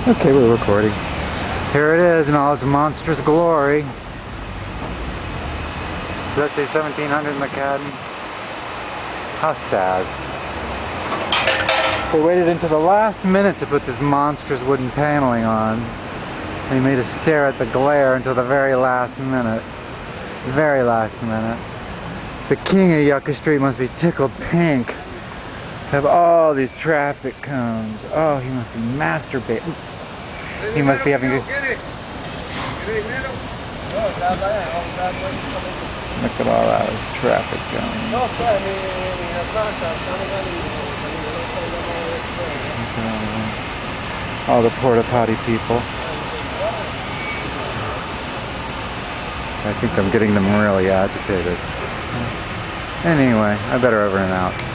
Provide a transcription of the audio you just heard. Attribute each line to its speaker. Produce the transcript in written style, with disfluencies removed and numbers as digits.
Speaker 1: Okay, we're recording. Here it is in all its monstrous glory. Let's say 1700 Macadam. How sad. They waited until the last minute to put this monstrous wooden paneling on. They made us stare at the glare until the very last minute. Very last minute. The king of Yucca Street must be tickled pink. Have all these traffic cones. Oh, he must be masturbating. He must be having to... Look at all that traffic cones. All the porta potty people. I think I'm getting them really agitated. Anyway, I better over and out.